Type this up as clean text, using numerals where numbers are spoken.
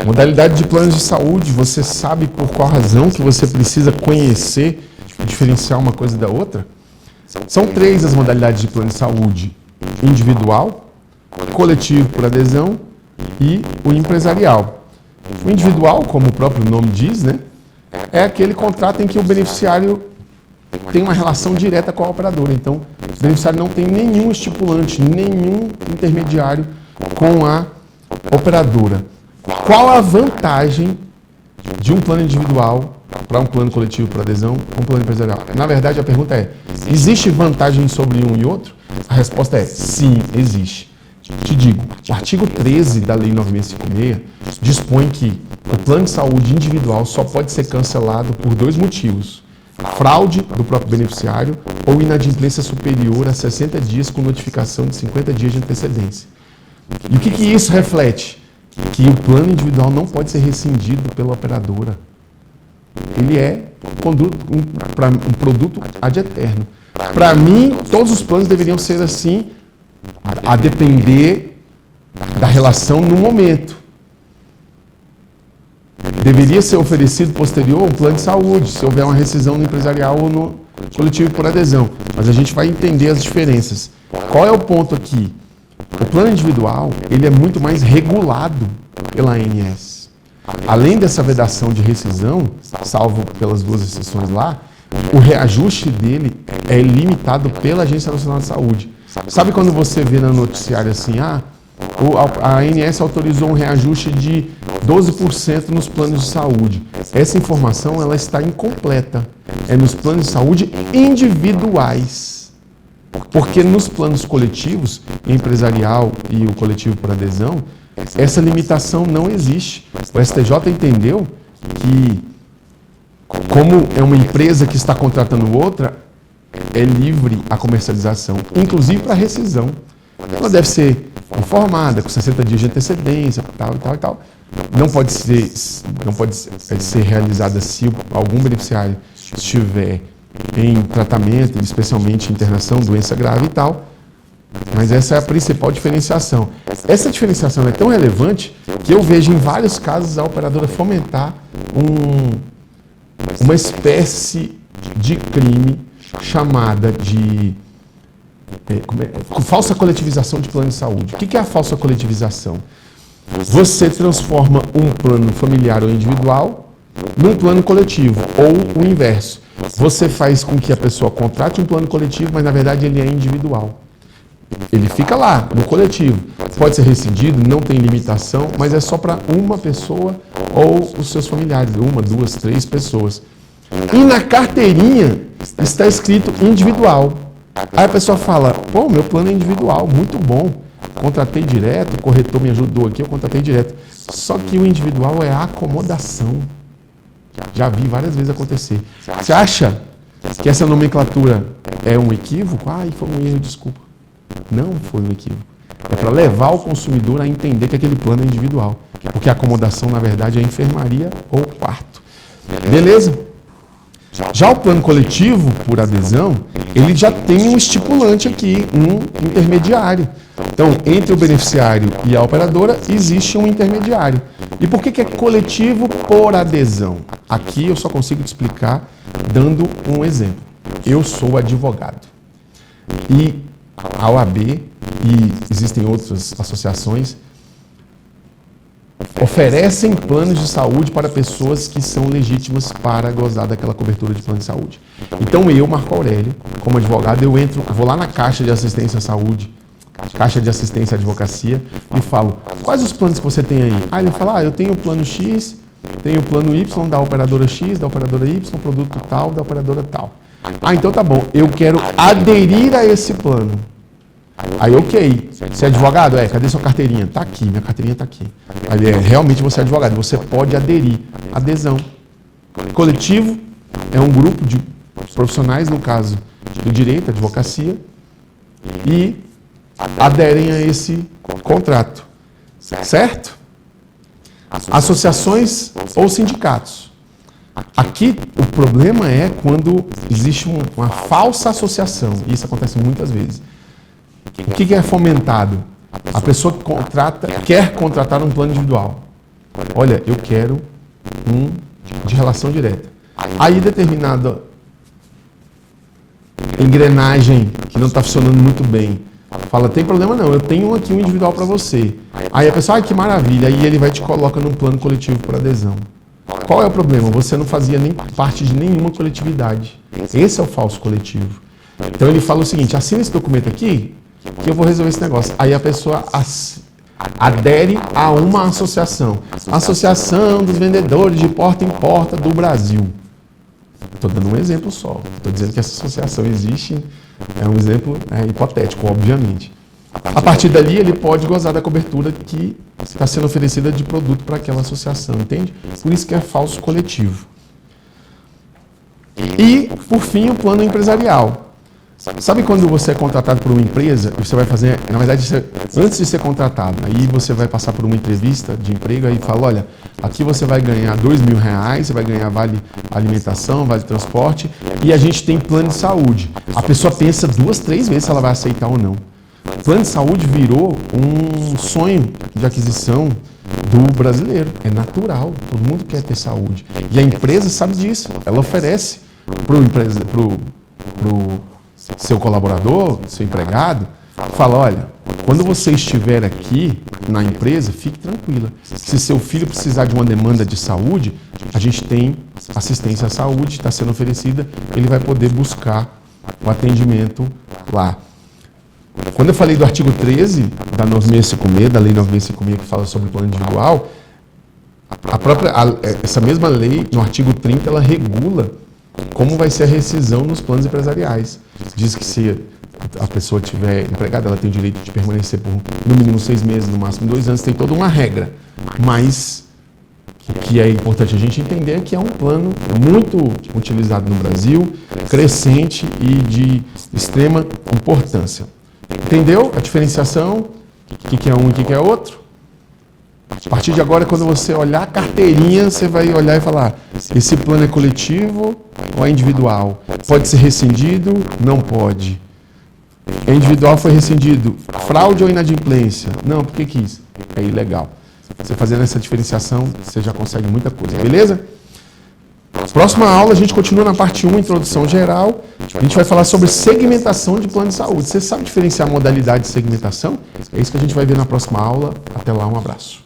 Modalidade de planos de saúde, você sabe por qual razão que você precisa conhecer e diferenciar uma coisa da outra? São 3 as modalidades de plano de saúde: individual, coletivo por adesão e o empresarial. O individual, como o próprio nome diz, né, é aquele contrato em que o beneficiário tem uma relação direta com a operadora. Então, o beneficiário não tem nenhum estipulante, nenhum intermediário com a operadora. Qual a vantagem de um plano individual para um plano coletivo por adesão ou um plano empresarial? Na verdade, a pergunta é: existe vantagem sobre um e outro? A resposta é sim, existe. Te digo, o artigo 13 da Lei 9656 dispõe que o plano de saúde individual só pode ser cancelado por 2 motivos: fraude do próprio beneficiário ou inadimplência superior a 60 dias com notificação de 50 dias de antecedência. E o que isso reflete? Que o plano individual não pode ser rescindido pela operadora. Ele é um produto ad eterno. Para mim, todos os planos deveriam ser assim, a depender da relação no momento. Deveria ser oferecido posterior um plano de saúde, se houver uma rescisão no empresarial ou no coletivo por adesão. Mas a gente vai entender as diferenças. Qual é o ponto aqui? O plano individual, ele é muito mais regulado pela ANS. Além dessa vedação de rescisão, salvo pelas 2 exceções lá, o reajuste dele é limitado pela Agência Nacional de Saúde. Sabe quando você vê no noticiário assim, a ANS autorizou um reajuste de 12% nos planos de saúde. Essa informação ela está incompleta. É nos planos de saúde individuais. Porque nos planos coletivos, empresarial e o coletivo por adesão, essa limitação não existe. O STJ entendeu que, como é uma empresa que está contratando outra, é livre a comercialização, inclusive para rescisão. Ela deve ser informada, com 60 dias de antecedência, tal e tal e tal. Não pode ser realizada se algum beneficiário estiver em tratamento, especialmente internação, doença grave e tal. Mas essa é a principal diferenciação. Essa diferenciação é tão relevante que eu vejo em vários casos a operadora fomentar uma espécie de crime chamada de falsa coletivização de plano de saúde. O que é a falsa coletivização? Você transforma um plano familiar ou individual num plano coletivo, ou o inverso. Você faz com que a pessoa contrate um plano coletivo, mas na verdade ele é individual. Ele fica lá, no coletivo. Pode ser rescindido, não tem limitação, mas é só para uma pessoa ou os seus familiares, 1, 2, 3 pessoas. E na carteirinha está escrito individual. Aí a pessoa fala, pô, meu plano é individual, muito bom. Contratei direto, o corretor me ajudou aqui, eu contratei direto. Só que o individual é acomodação. Já vi várias vezes acontecer. Você acha que essa nomenclatura é um equívoco? Ai, foi um erro, desculpa. Não foi um equívoco. É para levar o consumidor a entender que aquele plano é individual. Porque a acomodação, na verdade, é enfermaria ou quarto. Beleza? Já o plano coletivo, por adesão, ele já tem um estipulante aqui, um intermediário. Então, entre o beneficiário e a operadora, existe um intermediário. E por que é coletivo por adesão? Aqui eu só consigo te explicar dando um exemplo. Eu sou advogado. E a OAB, e existem outras associações, oferecem planos de saúde para pessoas que são legítimas para gozar daquela cobertura de plano de saúde. Então eu, Marco Aurélio, como advogado, eu vou lá na Caixa de Assistência à Saúde, Caixa de Assistência à Advocacia, e falo, quais os planos que você tem aí? Aí ele fala, eu tenho o plano X, tenho o plano Y da operadora X, da operadora Y, produto tal, da operadora tal. Então tá bom, eu quero aderir a esse plano. Aí, ok, você é advogado? Cadê sua carteirinha? Tá aqui, minha carteirinha tá aqui. Aí, realmente você é advogado, você pode aderir. Adesão. Coletivo é um grupo de profissionais, no caso do direito, advocacia, e aderem a esse contrato. Certo? Associações ou sindicatos. Aqui o problema é quando existe uma falsa associação, e isso acontece muitas vezes. O que é fomentado? A pessoa que quer contratar um plano individual. olha, eu quero um de relação direta. Aí determinada engrenagem que não está funcionando muito bem, fala, tem problema não, eu tenho aqui um individual para você. Aí a pessoa, que maravilha, aí ele vai te coloca num plano coletivo para adesão. Qual é o problema? Você não fazia nem parte de nenhuma coletividade. Esse é o falso coletivo. Então ele fala o seguinte, assina esse documento aqui, que eu vou resolver esse negócio. Aí a pessoa adere a uma associação. Associação dos Vendedores de Porta em Porta do Brasil. Estou dando um exemplo só. Estou dizendo que essa associação existe, é um exemplo hipotético, obviamente. A partir dali, ele pode gozar da cobertura que está sendo oferecida de produto para aquela associação, entende? Por isso que é falso coletivo. E, por fim, o plano empresarial. Sabe quando você é contratado por uma empresa, você vai fazer, na verdade, antes de ser contratado, aí você vai passar por uma entrevista de emprego e fala, olha, aqui você vai ganhar R$2.000, você vai ganhar vale alimentação, vale transporte, e a gente tem plano de saúde. A pessoa pensa 2, 3 vezes se ela vai aceitar ou não. Plano de saúde virou um sonho de aquisição do brasileiro. É natural, todo mundo quer ter saúde. E a empresa sabe disso, ela oferece para o seu colaborador, seu empregado, fala, olha, quando você estiver aqui na empresa, fique tranquila. Se seu filho precisar de uma demanda de saúde, a gente tem assistência à saúde, está sendo oferecida, ele vai poder buscar o atendimento lá. Quando eu falei do artigo 13 da 9656, da lei 9656, que fala sobre o plano individual, essa mesma lei, no artigo 30, ela regula como vai ser a rescisão nos planos empresariais. Diz que se a pessoa estiver empregada, ela tem o direito de permanecer por no mínimo 6 meses, no máximo 2 anos, tem toda uma regra. Mas o que é importante a gente entender é que é um plano muito utilizado no Brasil, crescente e de extrema importância. Entendeu a diferenciação? O que é um e o que é outro? A partir de agora, quando você olhar a carteirinha, você vai olhar e falar, esse plano é coletivo ou é individual? Pode ser rescindido? Não pode. É individual, foi rescindido. Fraude ou inadimplência? Não, por que quis? É ilegal. Você fazendo essa diferenciação, você já consegue muita coisa, beleza? Próxima aula, a gente continua na parte 1, introdução geral. A gente vai falar sobre segmentação de plano de saúde. Você sabe diferenciar a modalidade de segmentação? É isso que a gente vai ver na próxima aula. Até lá, um abraço.